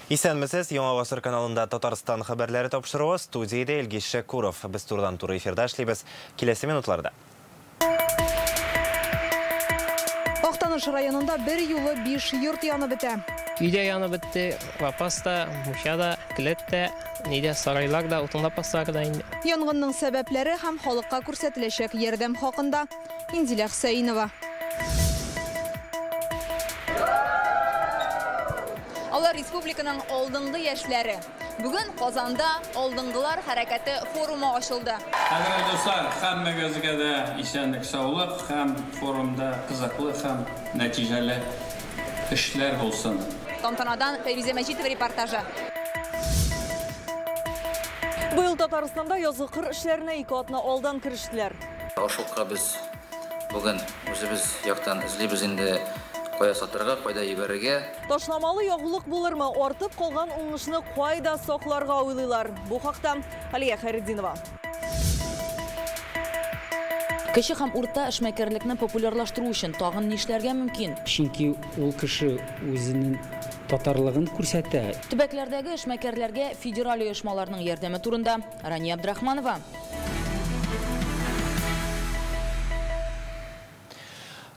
Исәнмесез, Яңа Гасыр каналында Татарстан хәбәрләре тапшыруы, студияда Илгиз Шәкуров. Без турдан туры эфирда эшлибез. Киләсе минутларда. Актаныш районында бер юлы 5 йорт янып бетә. Өйдә янып бетте, Лапаста, Мушада, Келәттә, Нидә сарайларда, Утынлапасларда инде. Янгынның сәбәпләре һәм халыкка күрсәтеләчәк ярдәм хакында Инзилә Хөсәйнова. Алар республиканың алдынгы яшьләре. Бүген Казанда алдынгылар хәрәкәте форумы ачылды. Хәзер достар, һәммәгезгә дә исәнлек, саулык, һәм форумда кызыклы һәм нәтиҗәле эшләр булсын. Тантанадан Фәйрүзә Мәҗитова репортажы. Быел Татарстанда язгы кыр эшләренә 2 атна алдан кирештеләр. Ашыкка без бүген үзебез яктан эзлибез инде. Кая сатырга, кайда ибәрергә. Ташламалы ягулык булырмы? Артып калган уңышны кайда сакларга уйлыйлар? Бу хакта Алия Хайретдинова. Кеше һәм урта эшмәкәрлекне популярлаштыру өчен тагын нишләргә мөмкин? Чөнки ул кеше үзенең татарлыгын күрсәтә. Төбәкләрдәге эшмәкәрләргә федераль оешмаларның ярдәме турында Рания Абдрахманова.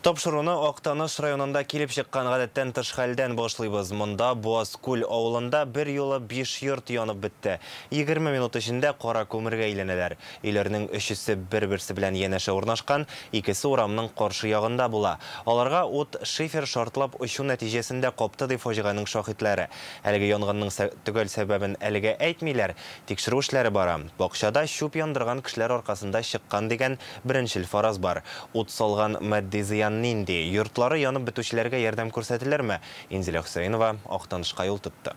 Тапшыруны Актаныш районында килеп чыккан гадәттән тыш хәлдән башлыйбыз. Монда Буазкүл авылында бер юлы 5 йорт янып бетте. 20 минут эчендә кара күмергә әйләнәләр. Өйләрнең 3-се бер-берсе белән янәшә урнашкан, 2-се урамның каршы ягында була. Аларга ут шифер шартлап очу нәтиҗәсендә капты ди фаҗиганың шаһитлары. Әлеге янгынның төгәл сәбәбен әлегә әйтмиләр. Тикшерү эшләре бара. Бакчада шуп яндырган кешеләр аркасында чыккан дигән беренчел фараз бар. Ут салган матди зыян нинди? Йортлары янып бетүчеләргә ярдәм күрсәтелерме? Инзилә Хөсәйнова Актанышка юл тотты.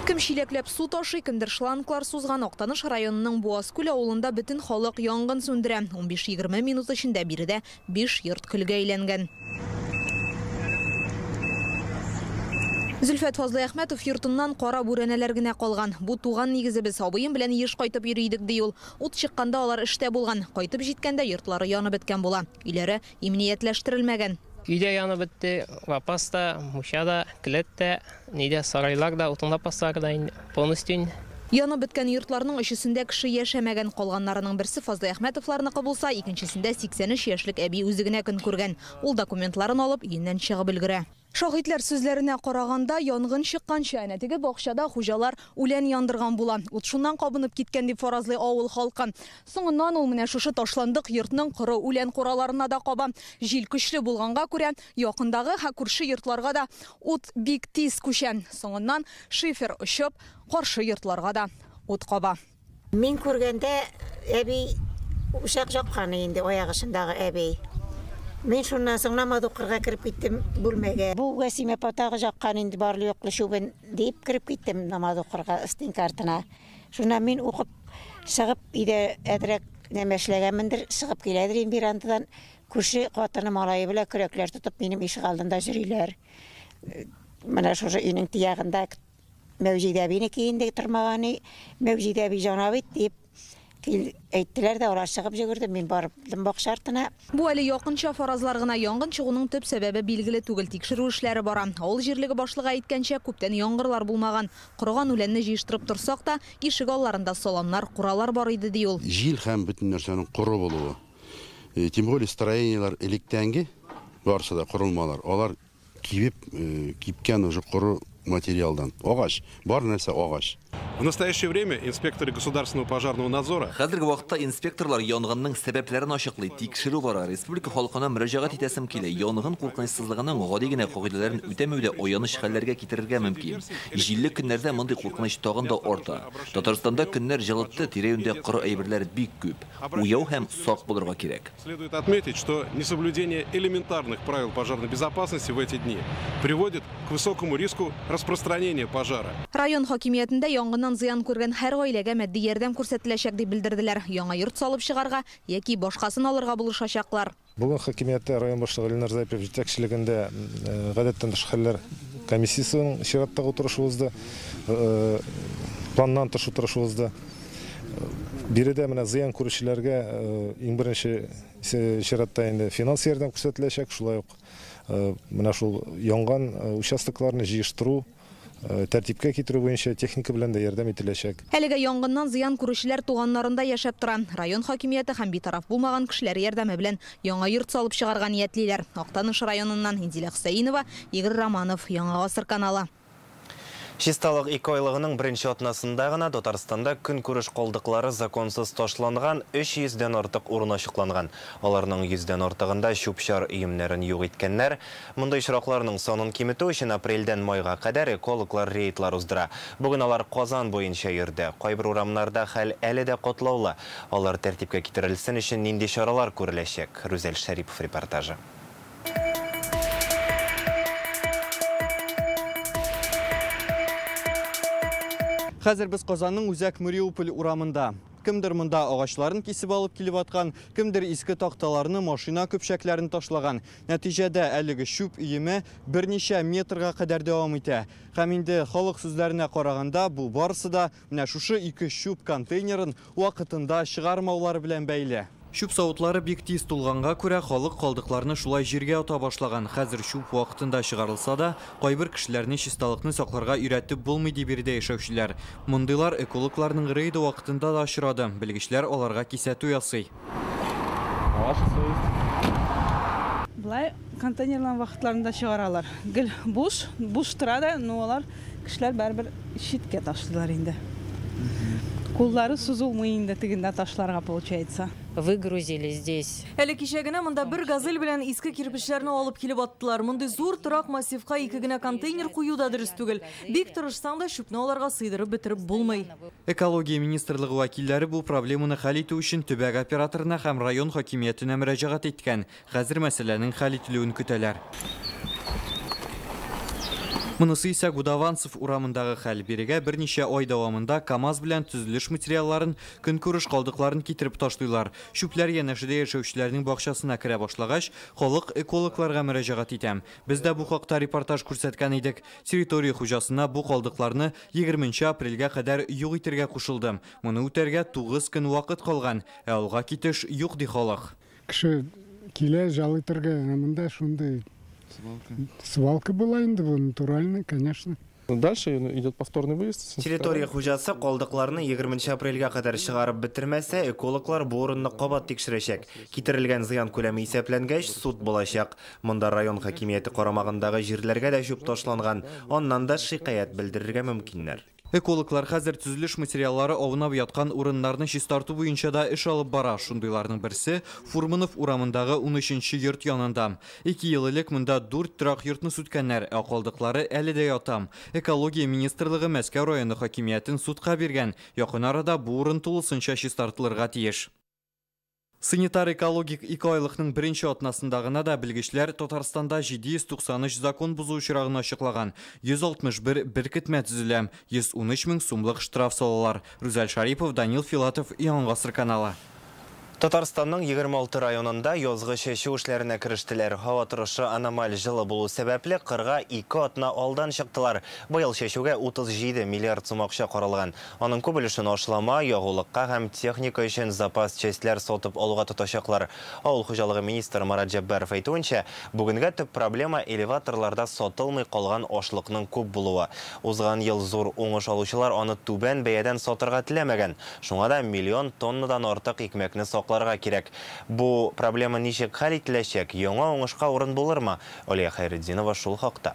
Кем шиләкләп су ташый, кемдер шланглар сузган Актаныш районының Буазкүл авылында бөтен халык янгын сүндерә. 15-20 минут эчендә биредә 5 йорт көлгә әйләнгән. Зөлфәт Фазлы Әхмәтов йортыннан кара бүрәнәләр генә калган. Бу туган нигезебез, абыем белән еш кайтып йөридек ди ул. Ут чыкканда алар эштә булган. Кайтып җиткәндә йортлары янып беткән була. Өйләре иминиятләштерелмәгән. Өйдә янып бетте, Лапаста, Мушада, Келәттә, Нидә сарайларда, Утынлапасларда инде. Полностью Янып беткән йортларның 3-сендә кеше яшәмәгән, калганнарының берсе Фазлы Әхмәтовларныкы булса, икенчесендә 83 яшьлек әби үзе генә көн күргән. Ул документларын алып өеннән чыгып өлгерә. Шаһитлар сүзләренә караганда, янгын чыкканча әнәтеге бакчада хуҗалар үлән яндырган була. Ут шуннан кабынып киткән дип фаразлый авыл халкы. Соңыннан ул менә шушы ташландык йортның коры үлән кураларына да каба. Җил көчле булганга күрә, якындагы күрше йортларга да ут бик тиз күчә. Соңыннан шифер очып, каршы йортларга да ут каба. Мин күргәндә әби ушак жаккан инде аягышындагы әби. Мен шуннан соң намазукырга кирип киттем бүлмәгә. Бу Вәсимә патагы жаккан инде барлы юклы шубен дип кирип киттем намазукырга стенкартына. Шуннан мин укып чыгып иде әдрәк нәмә эшләгәнмендер, чыгып киләдер верандадан күрше катыны малае белән көрәкләр тотып минем ишек алдында йөриләр. Менә шушы өйнең тиягында Мәүҗидә бинеке инде тормаганы, Мәүҗидә би җанабит дип әйттеләр дә алар чыгып йөгерде, мин барып бакча артына. Бу әле якынча фаразлар гына янгын чыгуның төп сәбәбе билгеле түгел, тикшерү эшләре бара. Авыл җирлеге башлыгы әйткәнчә, күптән яңгырлар булмаган. Корган үләнне җыештырып торсак та, ишек алларында саламнар, куралар бар иде ди ул. Җил һәм бөтен нәрсәнең коры булуы. Тем более строениялар электәнге барсы да корылмалар. Алар кипкән уже коры материалдан. Агач, бар нәрсә агач. В настоящее время инспекторы государственного пожарного надзора Хәзерге вакытта инспекторлар янгынның сәбәпләрен ачыклый, тикшерү бара. Республика халкына мөрәҗәгать итәсем килә. Янгын куркынычсызлыгының гади генә кагыйдәләрен үтәмәүдә аяныч хәлләргә китерергә мөмкин. Җилле көннәрдә мондый куркыныч тагын да арта. Татарстанда көннәр җылытты, тирәюндә коры әйберләр бик күп. Уяу һәм сак булырга кирәк. Следует отметить, что несоблюдение элементарных правил пожарной безопасности в эти дни приводит к высокому риску распространения пожара. Район хакимиятендә янгыннан зыян күргән һәр гаиләгә матди ярдәм күрсәтеләчәк дип белдерделәр. Яңа йорт салып чыгарга яки башкасын алырга булышачаклар. Бүген хакимиятта район башлыгы Ленар Зайпев җитәкчелегендә гадәттән тыш хәлләр комиссиясының чираттагы утырышы узды. Планнан тыш утырышы узды. Биредә менә зыян күрүчеләргә иң беренче чиратта инде финанс ярдәм күрсәтеләчәк, шулай ук менә шул янган участокларны җыештыру, тәртипкә китерү буенча техника белән дә ярдәм ителәчәк. Әлегә янгыннан зыян күрүчеләр туганнарында яшәп тора. Район хакимияте һәм битараф булмаган кешеләр ярдәме белән яңа йорт салып чыгарга ниятлиләр. Актаныш районыннан Инзилә Хөсәенова, Игорь Романов, Яңа Гасыр каналы. Чисталык 2 айлыгының беренче атнасында гына Татарстанда көн күреш калдыклары законсыз ташланган 300дән артык урын ачыкланган. Аларның 100дән артыгында чүп-чар өемнәрен юк иткәннәр. Мондай очракларның санын киметү өчен апрельдән майга кадәр экологлар рейдлар уздыра. Бүген алар Казан буенча йөрде. Кайбер урамнарда хәл әле дә катлаулы. Алар тәртипкә китерелсен өчен нинди чаралар күреләчәк? Рүзәл Шәрипов репортажы. Хәзер без Казанның Үзәк Мариуполь урамында. Кемдер монда агачларын кисеп алып килеп аткан, кемдер иске такталарны, машина көпчәкләрен ташлаган. Нәтиҗәдә әлеге чүп өеме берничә метрга кадәр дәвам итә. Һәм инде халык сүзләренә караганда, бу барысы да менә шушы 2 чүп контейнерын вакытында чыгармаулары белән бәйле. Чүп савытлары бик тиз тулганга күрә халык калдыкларны шулай җиргә ата башлаган. Хәзер чүп вакытында чыгарылса да, кайбер кешеләрне чисталыкны сакларга өйрәтеп булмый ди биредә яшәүчеләр. Мондыйлар экологларның рейды вакытында да очрады. Белгечләр аларга кисәтү ясый. Булай контейнерлар вакытларында чыгаралар. Гел буш тора да, но алар кешеләр барбер читкә ташлыйлар инде. Куллары сузылмый инде тегендә ташларга получается. Выгрузили здесь. Әле кичә генә монда бер газель белән иске кирпечләрне алып килеп аттылар. Мондай зур торак массивка 2 генә контейнер кую да дөрес түгел. Бик тырышсаң да чүпне аларга сыйдырып бетереп булмый. Экология министрлыгы вәкилләре бу проблеманы хәл итү өчен төбәк операторына һәм район хакимиятенә мөрәҗәгать иткән. Хәзер мәсьәләнең хәл ителүен көтәләр. Монысы исә Гудаванцев урамындагы хәл. Бирегә берничә ай дәвамында КАМАЗ белән төзелеш материалларын, көнкүреш калдыкларын китереп ташлыйлар. Чүпләр янәшәдә яшәүчеләрнең бакчасына керә башлагач, халык экологларга мөрәҗәгать итәм. Без дә бу хакта репортаж күрсәткән идек. Территория хуҗасына бу калдыкларны 20 апрельгә кадәр юк итәргә кушылды. Моны үтәргә 9 көн вакыт калган. Ә алга китеш юк ди халык. Кеше килә жалытырга, монда шундый свалка была инде, натуральная, конечно. Дальше идет повторный выезд. Территория хуҗасы калдыкларны 20 апрельгә кадәр чыгарып бетермәсә, экологлар бу урынны кабат тикшерәчәк. Китерелгән зыян күләме исәпләнгәч, суд булачак. Монда район хакимияте карамагындагы җирләргә дә чүп ташланган. Аннан да шикаят белдерергә мөмкиннәр. Экологлар хәзер төзелеш материаллары авынап яткан урыннарны чистарту буенча да эш алып бара. Шундыйларның берсе Фурманов урамындагы 13-нче йорт янында. 2 ел элек монда 4 торак йортны сүткәннәр, ә калдыклары әле дә ята. Экология министрлыгы Мәскәү районы хакимиятен судка биргән. Якын арада бу урын тулысынча чистартылырга тиеш. Санитар-экологик 2 айлыкның беренче атнасында гына да белгечләр Татарстанда 793 закон бузу очрагын ачыклаган. 161 беркетмә төзелә, 113 мең сумлык штраф салалар. Рүзәл Шарипов, Данил Филатов, Яңа Гасыр каналы. Татарстанның 26 районында язгы чәчү эшләренә керештеләр. Һава торышы аномаль җылы булу сәбәпле кырга 2 атна алдан чыктылар. Быел чәчүгә 37 миллиард сум акча каралган. Аның күп өлешен ашлама, ягулыкка һәм техника өчен запас частьләр сатып алуга тотачаклар. Авыл хуҗалыгы министры Марат Җәббәров әйтүенчә, бүгенгә төп проблема элеваторларда сатылмый калган ашлыкның күп булуы. Узган ел зур уңыш алучылар аны түбән бәядән сатырга теләмәгән. Шуңа да миллион тоннадан артык икмәкне кирәк. Бу проблема ничек хәл ителәчәк? Яңа уңышка урын булырмы? Олия Хайретдинова шул хакта.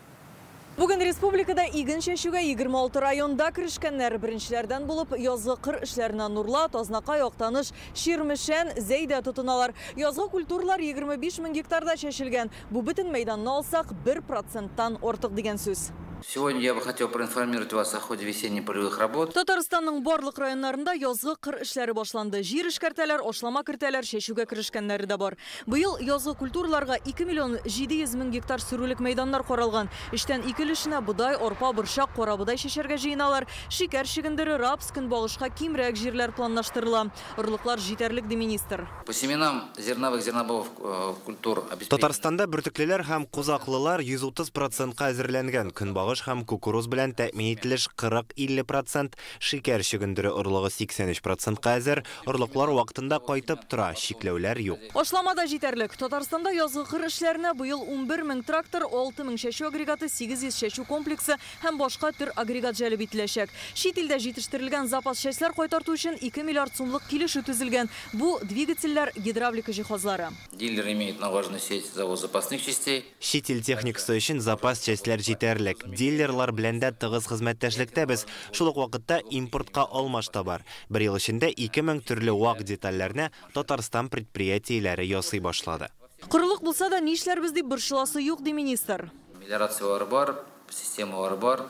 Бүген республикада иген чәчүгә 26 районда керешкәннәр. Беренчеләрдән булып язгы кыр эшләренә Нурлат, Азнакай, Актаныш, Ширмешән, Зәйдә тотыналар. Язгы культуралар 25 мең гектарда чәчелгән. Бу бөтен мәйданны алсак 1%-тан артык дигән сүз. Сегодня я бы хотел проинформировать вас о ходе весенне-полевых работ. Татарстанның барлык районнарында язгы кыр эшләре башланды. Җир эшкәртәләр, ашлама кертәләр, чәчүгә керешкәннәре дә бар. Быел язгы культураларга 2 миллион 700 мең гектар сөрүлек мәйданнар каралган. Иштән икелешенә будай, арпа, борчак, карабудай чәчәргә җыйналар. Шикәр чигендере, рапс, көнбагышка кимрәк җирләр планлаштырыла. Орлыклар җитәрлек ди министр. По семенам зерновых зернобовых культур Татарстанда бөртеклеләр һәм кузаклылар 130%-ка әзерләнгән. Көнбагыш агыш һәм кукуруз белән тәэмин ителеш 40-50%, шикәр чөгендере орлыгы 83%-ка әзер, орлыклар вакытында кайтып тора, шикләүләр юк. Ашламада җитәрлек. Татарстанда язгы кыр эшләренә быел 11 000 трактор, 6 000 шәчү агрегаты, 800 шәчү комплексы һәм башка төр агрегат җәлеп ителәчәк. Шит илдә җитештерелгән запас чәчләр кайтарту өчен 2 миллиард сумлык килешү төзелгән. Бу двигательләр, гидравлика җиһазлары. Дилер имеет налаженную сеть завода запасных частей. Шит ил техникасы өчен запас частьләр җитәрлек. Дилерлар белән дә тыгыз хезмәттәшлектә без. Шул ук вакытта импортка алмаш та бар. Бер ел эчендә 2000 төрле вак детальләрне Татарстан предприятиеләре ясый башлады. Кырлык булса да нишләрбез дип борчыласы юк ди министр. Мелиорациялар бар, системалар бар,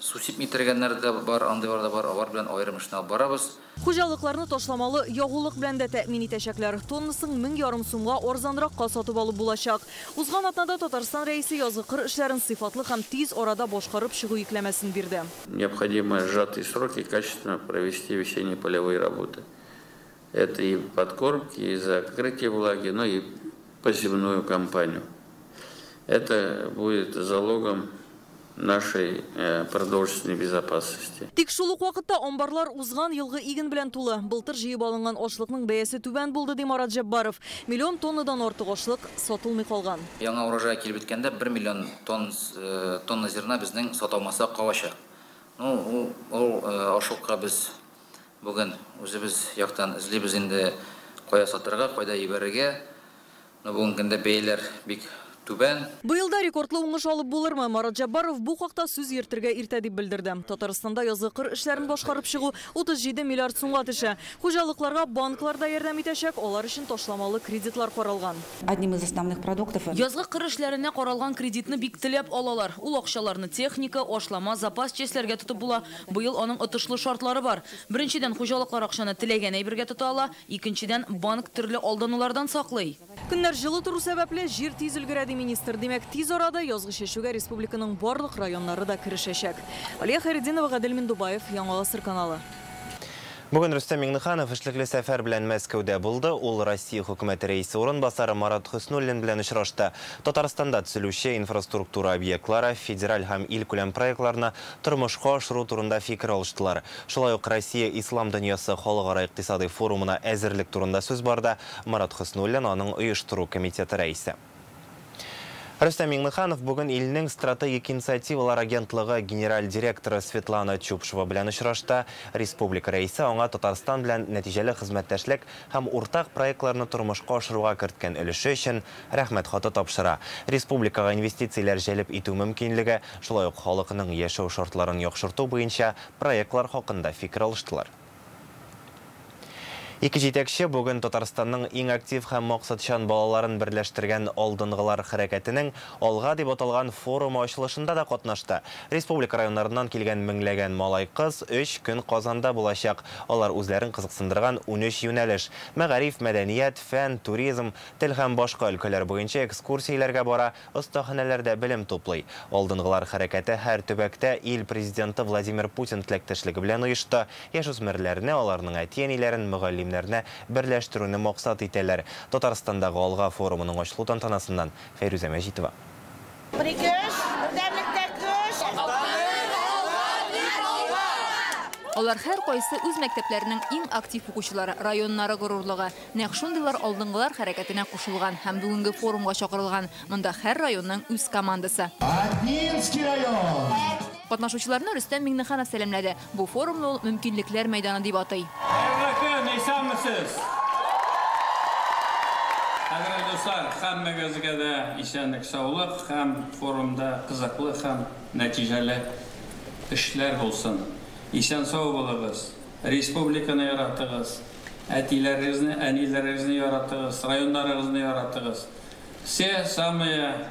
су сипмитергәннәр дә бар, андыйлар да бар, алар белән аерым эшне алып барабыз. Хуҗалыкларны ташламалы ягулык белән дә тәэмин итәчәкләр. Тоннасын 1200 сумга арзанракка сатып алып булачак. Узган атнада Татарстан рәисе язгы кыр эшләрен сыйфатлы һәм тиз арада башкарып чыгу йөкләмәсен бирде. Необходимо сжатые сроки качественно провести весенние полевые работы. Это и подкормки, и закрытие влаги, но и посевную кампанию. Это будет залогом нашей продовольственной безопасности. Тик шул ук вакытта амбарлар узган елгы иген белән тулы. Былтыр җыеп алынган ашлыкның бәясе түбән булды ди Марат Җаббаров. Миллион тоннадан артык ашлык сатылмый калган. Яңа урожай килеп беткәндә 1 миллион тонна зерна безнең сатылмаса калачак. Ну, ашлыкка без бүген үзебез яктан эзлибез инде кая сатырга, кайда ибәрергә. Но бүген көндә бәяләр бик түбән. Быелда рекордлы уңыш алып булырмы? Марат Җаббаров бу хакта сүз йөртергә иртә дип белдерде. Татарстанда язгы кыр эшләрен башкарып чыгу 37 миллиард сумга төшә. Хуҗалыкларга банклар да ярдәм итәчәк, алар өчен ташламалы кредитлар каралган. Одним из основных продуктов. Язгы кыр эшләренә каралган кредитны бик теләп алалар. Ул акчаларны техника, ашлама, запас чәчләргә тотып була. Быел аның отышлы шартлары бар. Беренчедән хуҗалыклар акчаны теләгән әйбергә тота ала, икенчедән банк төрле алданулардан саклый. Көннәр җылы туры сәбәпле җир тиз өлгерә ди министр. Димәк, тиз арада язгы чәчүгә республиканың барлык районнары да керешәчәк. Алия Хайретдинова, Гадел Миндубаев, Яңа Гасыр каналы. Бүген Рөстәм Миңнеханов эшлекле сәфәр белән Мәскәүдә булды. Ул Россия хөкүмәте рәисе урынбасары Марат Хөснуллин белән очрашты. Татарстанда төзелүче инфраструктура объектлары, федераль һәм илкүләм проектларны тормышка ашыру турында фикер алыштылар. Шулай ук Россия ислам дөньясы халыкара икътисади форумына әзерлек турында сүз барды. Марат Хөснуллин аның оештыру комитеты рәисе. Рөстәм Миңнеханов бүген илнең стратегик инициативалар агентлыгы генераль директоры Светлана Чупшева белән очрашты. Республика рәисе аңа Татарстан белән нәтиҗәле хезмәттәшлек һәм уртак проектларны тормышка ашыруга керткән өлеше өчен рәхмәт хаты тапшыра. Республикага инвестицияләр җәлеп итү мөмкинлеге, шулай ук халыкның яшәү шартларын яхшырту буенча проектлар хакында фикер алыштылар. Ике җитәкче бүген Татарстанның иң актив һәм максатчан балаларын берләштергән алдынгылар хәрәкәтенең алга дип аталган форум ачылышында да катнашты. Республика районнарыннан килгән меңләгән малай-кыз 3 көн Казанда булачак. Алар үзләрен кызыксындырган 13 юнәлеш: мәгариф, мәдәният, фән, туризм, тел һәм башка өлкәләр буенча экскурсияләргә бара, остаханәләрдә белем туплый. Алдынгылар хәрәкәте һәр төбәктә ил президенты Владимир Путин теләктәшлеге белән оешты. Яшүсмерләрне, аларның әти-әниләрен, берләштерүне максат итәләр. Татарстандагы алга форумының ачылу тантанасыннан Фәйрүзә Мәҗитова. Алар һәр кайсы үз мәктәпләренең иң актив укучылары, районнары горурлыгы. Нәкъ шундыйлар алдынгылар хәрәкәтенә кушылган һәм бүгенге форумга чакырылган. Монда һәр районның үз командасы. Катнашучыларны Рөстәм Миңнеханов сәламләде. Бу форумны ул мөмкинлекләр мәйданы дип атый. Хәзер дуслар, һәммәгезгә дә исәнлек, саулык һәм форумда кызыклы һәм нәтиҗәле эшләр булсын. Исән сау булыгыз. Республиканы яратыгыз. Әтиләрегезне, әниләрегезне яратыгыз, районнарыгызны яратыгыз. Все самые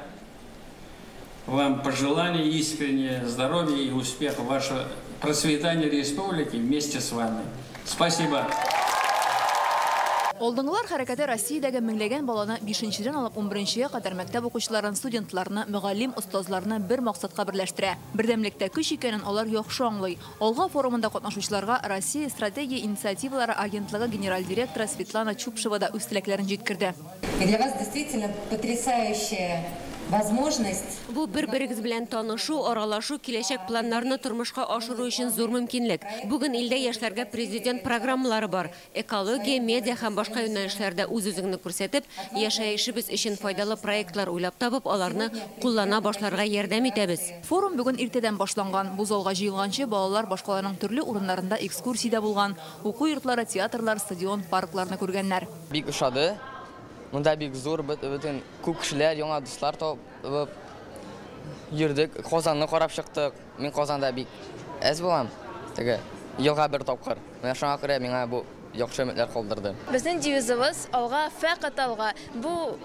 вам пожелания, искреннее здоровья и успеха, ваше процветание республики вместе с вами. Спасибо. Алдынгылар хәрәкәте Россиядәге меңләгән баланы 5-дән алып 11-гә кадәр мәктәп укучыларын, студентларны, мөгаллим, остазларны бер максатка берләштерә. Бердәмлектә көч икәнен алар яхшы аңлый. Алга форумында катнашучыларга Россия стратегия инициативалары агентлыгы генераль директоры Светлана Чупшева да үз теләкләрен җиткерде. Для вас действительно потрясающая возможность. Бу бер-берегез белән танышу, аралашу, киләчәк планнарны тормышка ашыру өчен зур мөмкинлек. Бүген илдә яшьләргә президент программалары бар. Экология, медиа һәм башка юнәлешләрдә үз-үзеңне күрсәтеп, яшәешебез өчен файдалы проектлар уйлап табып, аларны куллана башларга ярдәм итәбез. Форум бүген иртәдән башланган. Бу залга җыелганчы балалар башкаларның төрле урыннарында экскурсиядә булган. Уку йортлары, театрлар, стадион, паркларны күргәннәр. Бик ошады. Монда бик зур бөтен күп кешеләр, яңа дуслар табып йөрдек. Казанны карап чыктык. Мин Казанда бик әз булам. Теге елга бер тапкыр. Менә шуңа күрә миңа бу яхшы өметләр калдырды. Безнең девизыбыз алга, фәкать алга. Бу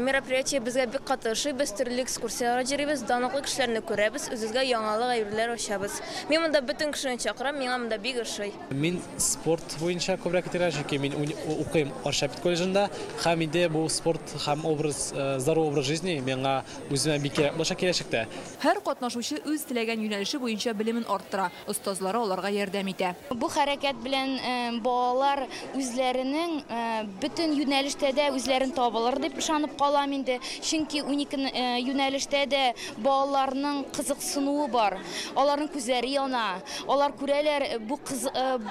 мероприятие безгә бик катышы, без төрле экскурсияларга җөрибез, данлыклы кешеләрне күрәбез, үзебезгә яңалык әйберләр ачабыз. Мин монда бөтен кешене чакырам, миңа монда бик ошый. Мин спорт буенча күбрәк итерәш, мин укыйм Аршапит колледжында, һәм инде бу спорт һәм образ, здоровый образ жизни миңа үземә бик кирәк булачак киләчәктә. Һәр катнашучы үз теләгән юнәлеше буенча белемен арттыра, остазлары аларга ярдәм итә. Бу хәрәкәт белән балалар үзләренең бөтен юнәлештә дә үзләрен табалар дип ышанып калам инде. Чөнки 12 юнәлештә дә балаларның кызыксынуы бар. Аларның күзләре яна. Алар күрәләр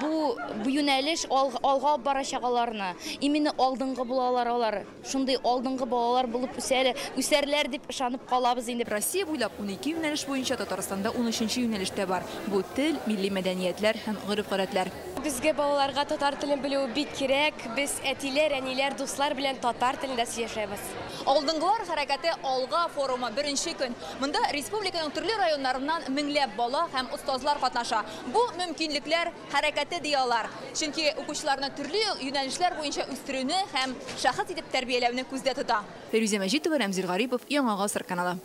бу юнәлеш алга барачагаларны. Именно алдынгы булалар алар. Шундый алдынгы балалар булып үсәрләр дип ышанып калабыз инде. Россия буйлап 12 юнәлеш буенча Татарстанда 13-нче юнәлештә бар. Бу тел, милли мәдәниятләр һәм гореф-гадәтләр. Безгә балаларга татар телен белү бик кирәк. Без әтиләр, әниләр, дуслар белән татар телендә сөйләшәбез. Алдынгылар хәрәкәте алга форумы беренче көн. Монда республиканың төрле районнарыннан меңләп бала һәм остазлар катнаша. Бу мөмкинлекләр хәрәкәте диялар. Чөнки укучыларны төрле юнәлешләр буенча үстерүне һәм шәхес итеп тәрбияләүне күздә тота. Фирүзә Мәҗитова, Рамзил Гарипов, Яңа Гасыр каналы.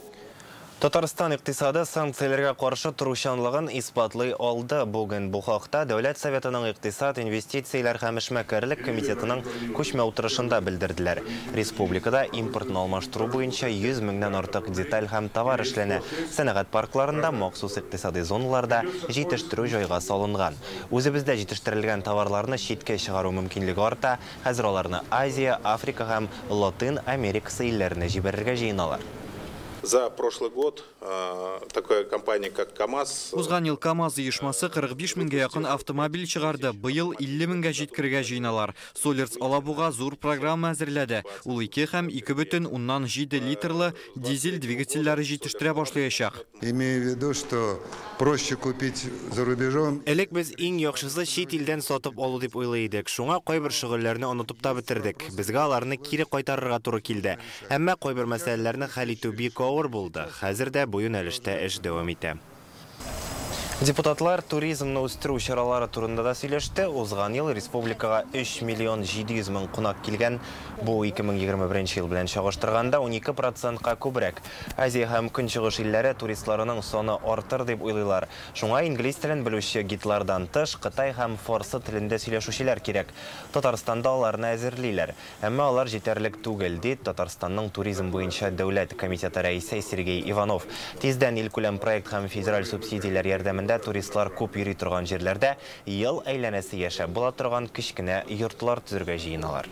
Татарстан иктисады санкцияләргә каршы туручанлыгын испатлый алды. Бүген бу хакта Дәүләт Советының иктисад, инвестицияләр һәм эшмәкәрлек комитетының күчмә утырышында белдерделәр. Республикада импортны алмаштыру буенча 100 меңнән артык деталь һәм товар эшләнә. Сәнәгать паркларында, махсус икътисади зоналарда җитештерү җайга салынган. Үзебездә җитештерелгән товарларны читкә чыгару мөмкинлеге арта. Хәзер аларны Азия, Африка һәм Латин Америкасы илләренә җибәрергә җыеналар. За прошлый год такая компания, как КАМАЗ... Узган ел КАМАЗ оешмасы 45 меңгә якын автомобиль чыгарды. Быел 50 меңгә җиткергә җыйналар. Солерс Алабуга зур программа әзерләде. Ул 2 һәм 2,7 литрлы дизель двигательләре җитештерә башлаячак. Имею в виду, что проще купить за рубежом. Элек без иң яхшысы чит илдән сатып алу дип уйлый идек. Шуңа кайбер шөгыльләрне онытып та бетердек. Безгә аларны кире кайтарырга туры килде. Әмма кайбер мәсьәләләрне хәл итү бик авыр булды. Хәзер дә бу юнәлештә эш дәвам итә. Депутатлар туризмны үстерү чаралары турында да сөйләште. Узган ел республикага 3 миллион 700 мең кунак килгән. Бу 2021 ел белән чагыштырганда 12%-ка күбрәк. Азия һәм Көнчыгыш илләре туристларының саны артыр дип уйлыйлар. Шуңа инглиз телен белүче гидлардан тыш Кытай һәм фарсы телендә сөйләшүчеләр кирәк. Татарстанда аларны әзерлиләр. Әмма алар җитәрлек түгел ди Татарстанның туризм буенча дәүләт комитеты рәисе Сергей Иванов. Тиздән илкүләм проект һәм федераль субсидияләр ярдәмендә туристлар күп йөри торган җирләрдә ел әйләнәсе яшәп була торган кечкенә йортлар төзергә җыеналар.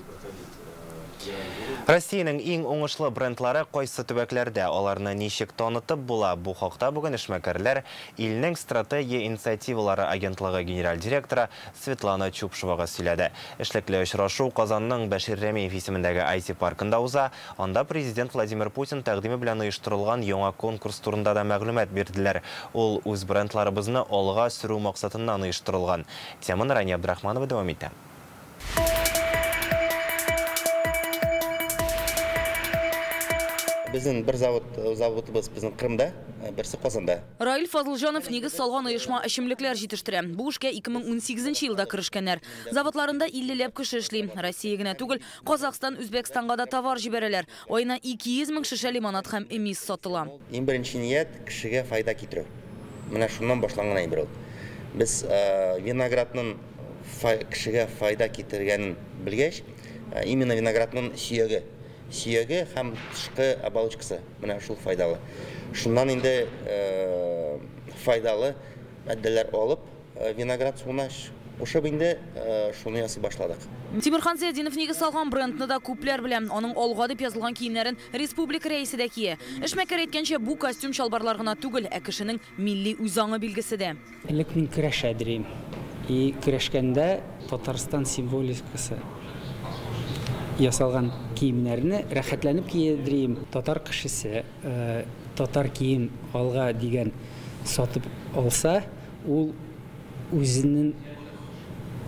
Россиянең иң уңышлы брендлары кайсы төбәкләрдә, аларны ничек танытып була? Бу хакта бүген эшмәкәрләр илнең стратегия инициативалары агентлыгы генераль директоры Светлана Чупшевага сөйләде. Эшлекле очрашу Казанның Бәшир Рәмиев исемендәге IT паркында уза. Анда президент Владимир Путин тәкъдиме белән оештырылган яңа конкурс турында да мәгълүмат бирделәр. Ул үз брендларыбызны алга сөрү максатыннан оештырылган. Теманы Рания Абдрахманова дәвам итә. Безнең бер заводыбыз безнең Крымда, берсе Казанда. Раил Фазылҗанов нигез салган оешма эчемлекләр җитештерә. Бу эшкә 2018 елда керешкәннәр. Заводларында 50ләп кеше эшли. Россия генә түгел, Казакстан, Үзбәкстанга да товар җибәрәләр. Айна 200 мең шешә лимонад һәм эмис сатыла. Иң беренче ният кешегә файда китерү. Менә шуннан башланган әйбер ул. Без виноградның кешегә файда китергәнен белгәч, именно виноградның сөяге һәм тышкы оболочкасы менә шул файдалы. Шуннан инде файдалы матдәләр алып, виноград суына Ошо бинде шуны ясый башладык. Тимирхан Зиядинов негіз салған брендні да көплер білем. Оның олға деп yazылған киімдерін республика рейсі де кие. Эшмәкәр еткенше бұл костюм шалбарларғына түгіл, әкішінің милли үзаңы білгісі де. Элек мин көрәш әдірейм. И көрәшкәндә Татарстан символикасы ясалған киімнәріне рәхәтләнеп киедірейм. Татар кішісі, татар киім алға деген сатып алса, ул үзінің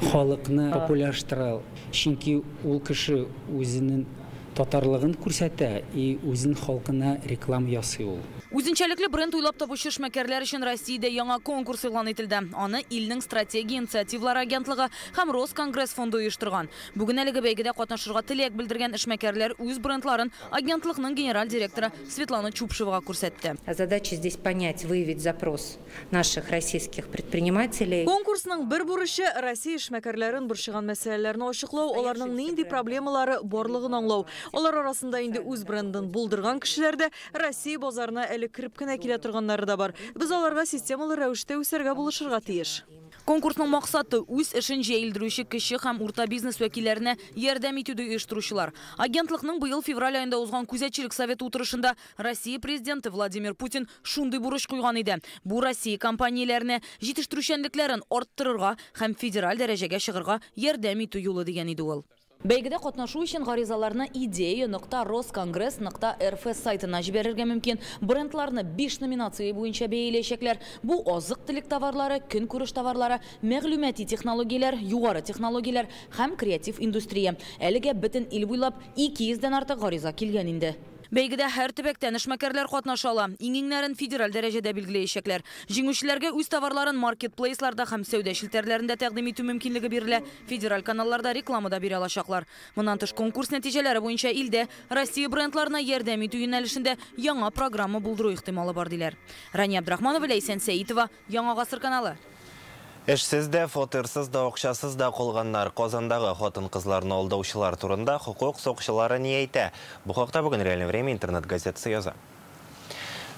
халықны популярлаштыра. Чөнки ул кеше үзенең татарлыгын күрсәтә и үзенең халкына реклама ясый ул. Үзенчәлекле бренд уйлап табучы эшмәкәрләр өчен Россиядә яңа конкурс игълан ителде. Аны илнең стратегия инициативалары агентлыгы һәм Росконгресс фонды оештырган. Бүген әлеге бәйгедә катнашырга теләк белдергән эшмәкәрләр үз брендларын агентлыкның генераль директоры Светлана Чупшевага күрсәтте. Задача здесь понять, выявить запрос наших российских предпринимателей. Конкурсның бер бурычы Россия эшмәкәрләрен борчыган мәсьәләләрне ачыклау, аларның нинди проблемалары барлыгын аңлау. Алар арасында инде үз брендын булдырган кешеләр дә Россия базарына әле кирип кенә килә торганнары да бар. Без аларга системалы рәвештә үсәргә булышырга тиеш. Конкурсның максаты үз эшен җәелдерүче кече һәм урта бизнес вәкилләренә ярдәм итүдә оештыручылар. Агентлыкның быел февраль айында узган күзәтчелек советы утырышында Россия президенты Владимир Путин шундый бурыч куйган иде. Бу Россия компанияләренә җитештерүчәнлекләрен арттырырга һәм федераль дәрәҗәгә чыгарга ярдәм итү юлы дигән иде ул. Бәйгедә катнашу өчен гаризаларны idea.roskongres.rf сайтына җибәрергә мөмкин. Брендларны 5 номинация буенча бәяләячәкләр. Бу азык-төлек товарлары, көнкүреш товарлары, мәгълүмати технологияләр, югары технологияләр һәм креатив индустрия. Әлегә бөтен ил буйлап 200-дән артык гариза килгән инде. Бәйгедә һәр төбәктән эшмәкәрләр катнашала. Иңеңнәрен федераль дәрәҗәдә билгеләячәкләр. Җиңүчеләргә үз товарларын маркетплейсларда һәм сәүдә шелтәрләрендә тәкъдим итү мөмкинлеге бирелә. Федераль каналларда рекламада бирә алачаклар. Моннан тыш конкурс нәтиҗәләре буенча илдә Россия брендларына ярдәм итү юнәлешендә яңа программа булдыру ихтималы бар диләр. Рания Абдрахманова, Ләйсән Сәитова, Яңа гасыр каналы. Эшсез дә, фатирсыз да, акчасыз да калганнар Казандагы хатын-кызларны алдаучылар турында хукук сакчылары ни әйтә? Бу хакта бүген Реальное время интернет газетасы яза.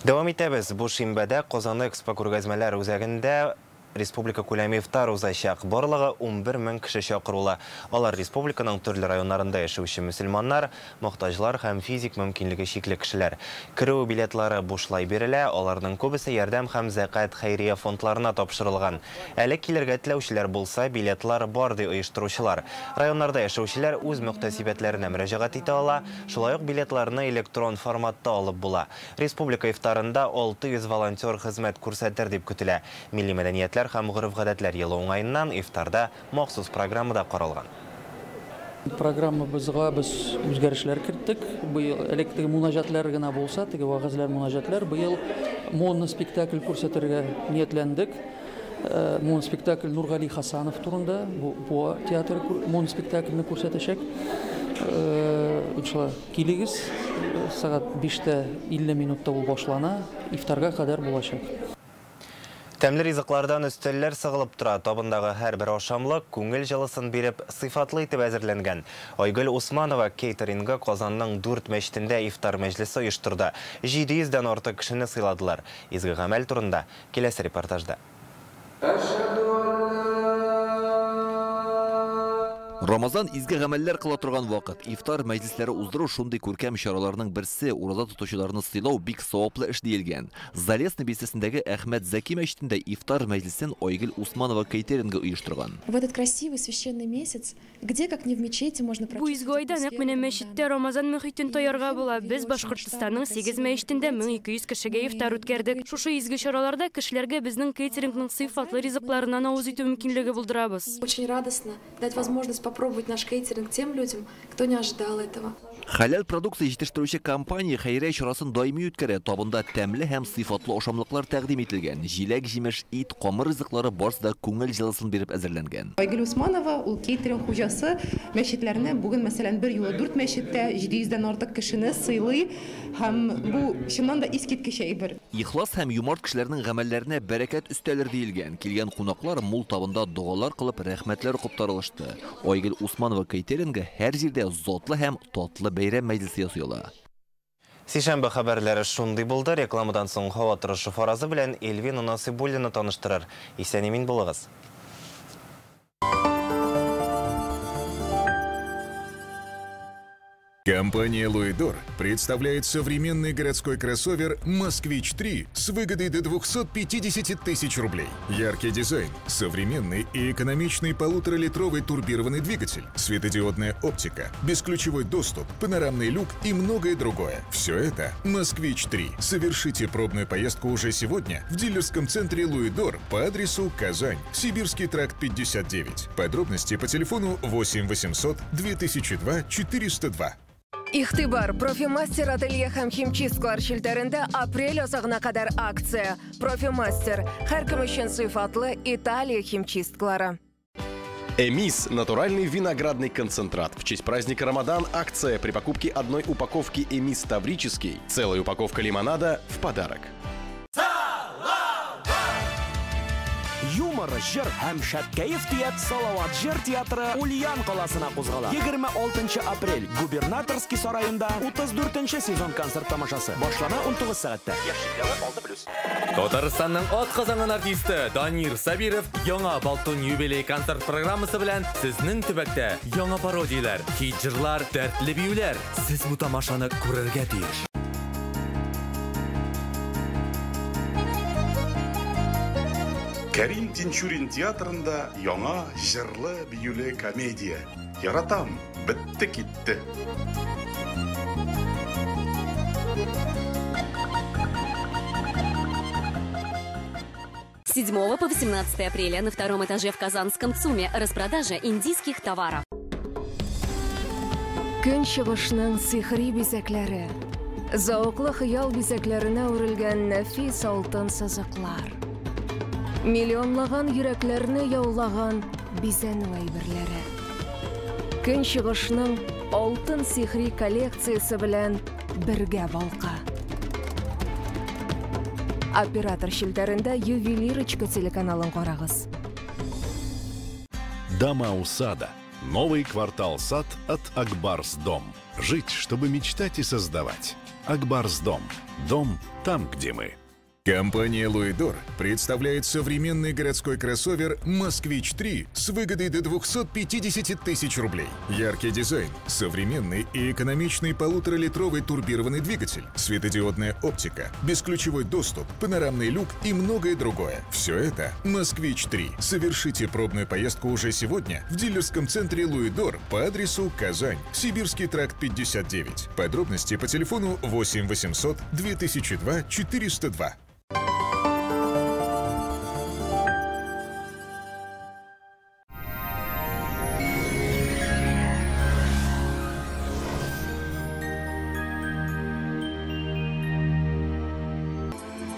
Дәвам итәбез. Бу шимбәдә Казан Экспо күргәзмәләр үзәгендә республика күләме ифтар узачак. Барлыгы 11 мең кеше чакырыла. Алар республиканың төрле районнарында яшәүче мөселманнар, мохтаҗлар һәм физик мөмкинлеге чикле кешеләр. Кирү билетлары бушлай бирелә, аларның күбесе ярдәм һәм зәкат хәйрия фондларына тапшырылган. Әле килергә теләүчеләр булса, билетлар бар ди оештыручылар. Районнарда яшәүчеләр үз мөхтәсибәтләренә мөрәҗәгать итә ала, шулай ук билетларны электрон форматта алып була. Республика ифтарында 600 волонтер хезмәт күрсәтер дип көтелә. Милли мәдәниятләр һәм гореф-гадәтләр елы уңаеннан ифтарда махсус программада каралган. Программабызга без үзгәрешләр керттек. Быел электеге мунажатлар гына булса, теге вагызлар мунажатлар быел моноспектакль күрсәтергә ниятләндек. Моноспектакль Нургали Хасанов турында бу театр моноспектакльне күрсәтәчәк. Иншалла килегез, сәгать 5:50 минутта ул башлана, ифтарга кадәр булачак. Тәмле ризыклардан өстәлләр сыгылып тора. Табындагы һәр бер ашамлык күңел җылысын биреп, сыйфатлы итеп әзерләнгән. Айгөл Усманова кейтеринга Казанның 4 мәчетендә ифтар мәҗлесе оештырды. 700-дән артык кешене сыйладылар. Изге гамәл турында киләсе репортажда. Рамазан изге гамәлләр кыла торган вакыт. Ифтар мәҗлесләре уздыру шундый күркәм чараларның берсе, ураза тотучыларны сыйлау бик саваплы эш диелгән. Залесны бистәсендәге Әхмәт Зәки мәчетендә ифтар мәҗлесен Айгөл Усманова кейтеринга оештырган. В этот красивый священный месяц, где как не в мечети можно Бу изге айда нәкъ менә мәчеттә Рамазан мөхитен таярга була. Без Башкортстанның 8 мәчетендә 1200 кешегә ифтар үткәрдек. Шушы изге чараларда кешеләргә безнең кейтерингның сыйфатлы ризыкларынан авыз итү мөмкинлеге булдырабыз. Очень радостно дать возможность попробовать наш кейтеринг тем людям, кто не ожидал этого. Халал продукция җитештерүче компания хәйрия чарасын даими үткәрә. Табында тәмле һәм сыйфатлы ашамлыклар тәкъдим ителгән. Җиләк, җимеш, ит, камыр ризыклары барсы да күңел җылысын биреп әзерләнгән. Айгөл Усманова, ул кейтеринг хуҗасы, мәчетләрне бүген мәсәлән бер юлы 4 мәчеттә 700-дән артык кешене сыйлый һәм бу чыннан да искиткеч әйбер. Ихлас һәм юмарт кешеләрнең гамәлләренә бәрәкәт өстәлер диелгән. Килгән кунаклар мул табында дугалар кылып рәхмәтләр укып таралышты. Айгөл Усманова кейтеринга һәр җирдә затлы һәм татлы бәйрәм мәҗлесе ясыйлар. Сишәмбе хәбәрләре шундый булды. Рекламадан соң һава торышы фаразы белән Эльвина Насыйбуллина таныштырыр. Исән-имин булыгыз. Компания «Луидор» представляет современный городской кроссовер «Москвич-3» с выгодой до 250 тысяч рублей. Яркий дизайн, современный и экономичный 1,5-литровый турбированный двигатель, светодиодная оптика, бесключевой доступ, панорамный люк и многое другое. Все это «Москвич-3». Совершите пробную поездку уже сегодня в дилерском центре «Луидор» по адресу Казань, Сибирский тракт 59. Подробности по телефону 8 800 2002 402. Ихтибар, профимастер ателье һәм химчисткалар шелтәрендә апрель азагына кадәр акция. Профимастер, һәркем өчен сыйфатлы Италия химчисткалары. Эмис – натуральный виноградный концентрат. В честь праздника Рамадан акция при покупке одной упаковки Эмис Таврический. Целая упаковка лимонада в подарок. Юмор, жыр һәм шәткәев Салават җыр театры Ульян каласына кузгала. 26 апрель губернаторский сарайында 34-нче сезон концерт тамашасы. Башлана 19 сәгатьтә. Татарстанның атказанган артисты Данир Сабиров яңа Балтун юбилей концерт программасы белән сезнең төбәктә яңа пародияләр, хит-җырлар, дәртле биюләр. Сез бу тамашаны күрергә тиеш. Кәрим Тинчурин театрында яңа җырлы биюле комедия. Яратам, битте китте. С 7 по 18 апреля на втором этаже в Казанском ЦУМе распродажа индийских товаров. Көн чыгышның сихри бизәкләре. Зауыклы хыял бизәкләренә үрелгән нәфис алтын сызыклар. Миллионлаган йөрәкләрне яулаган бизәнү әйберләре. Көн чыгышның алтын сихри коллекциясе белән бергә балка. Оператор шелтәрендә ювелирочка телеканалын карагыз. Дома у сада. Новый квартал сад от Акбарс Дом. Жить, чтобы мечтать и создавать. Акбарс Дом. Дом там, где мы. Компания «Луидор» представляет современный городской кроссовер «Москвич-3» с выгодой до 250 тысяч рублей. Яркий дизайн, современный и экономичный 1,5-литровый турбированный двигатель, светодиодная оптика, бесключевой доступ, панорамный люк и многое другое. Все это «Москвич-3». Совершите пробную поездку уже сегодня в дилерском центре «Луидор» по адресу Казань, Сибирский тракт 59. Подробности по телефону 8 800 2002 402.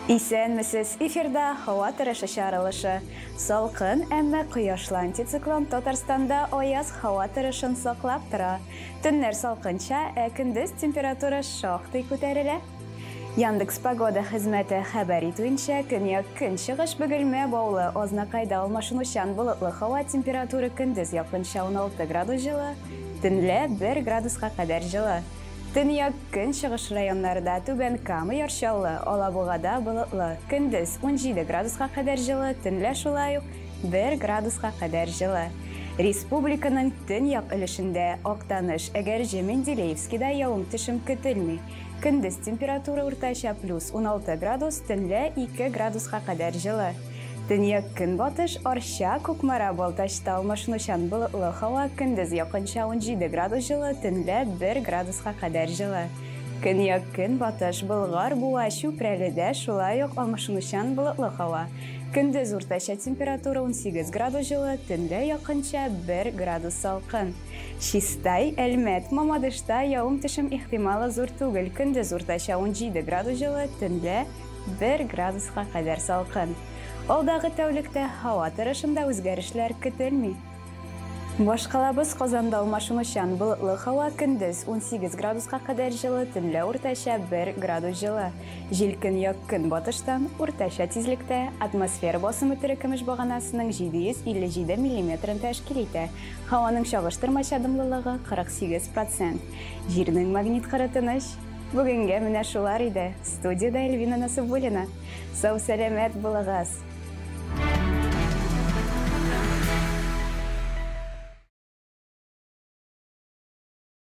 Исәнмесез, эфирда һава торышы чаралышы. Салкын, әмма кояшлы антициклон Татарстанда аяз һава торышын саклап тора. Төннәр салкынча, көндез температура шактый күтәрелә. Яндекс погода хезмәте хәбәр итүенчә, көньяк көнчыгыш бөгелмә баулы азнакайда алмашынучан болытлы һава температура көндез якынча 16 градус жылы, төнлә 1 градуска кадәр жылы. Төньяк көнчыгыш районнарында түбән Кама ярчаллы, Алабугада болытлы, көндез 17 градуска кадәр жылы, төнлә шулай ук 1 градуска кадәр жылы. Республиканың төньяк өлешендә Актаныш, Әгәрҗе, Менделеевскида явым-төшем көтелми. Көндез температура уртача плюс 16 градус, төнлә 2 градуска кадәр жылы. Төньяк көнбатыш Арча, Кукмара, Балтачта алмашынучан болытлы һава көндез якынча 17 градус жылы, төнлә 1 градуска кадәр жылы. Көньяк көнбатыш Болгар, Буа, Чүпрәледә шулай ук алмашынучан болытлы һава. Көндез уртача температура 18 градус жылы, төнлә якынча 1 градус салкын. Чистай, Әлмәт, Мамадышта явым-төшем ихтималы зур түгел, көндез уртача 17 градус жылы, төнлә 1 градуска кадәр салкын. Алдагы тәүлектә һава торышында үзгәрешләр көтелми. Башкалабыз Казанда алмашынучан болытлы һава көндез 18 градуска кадәр жылы, төнлә уртача 1 градус жылы. Җил көньяк көнбатыштан уртача тизлектә, атмосфера басымы төрекемеш баганасының 757 мм тәшкил итә. Һаваның чагыштырмача дымлылыгы 48%. Җирнең магнит кыры тыныч. Бүгенгә менә шулар иде. Студияда Эльвина Насыбуллина. Сау-сәламәт булыгыз.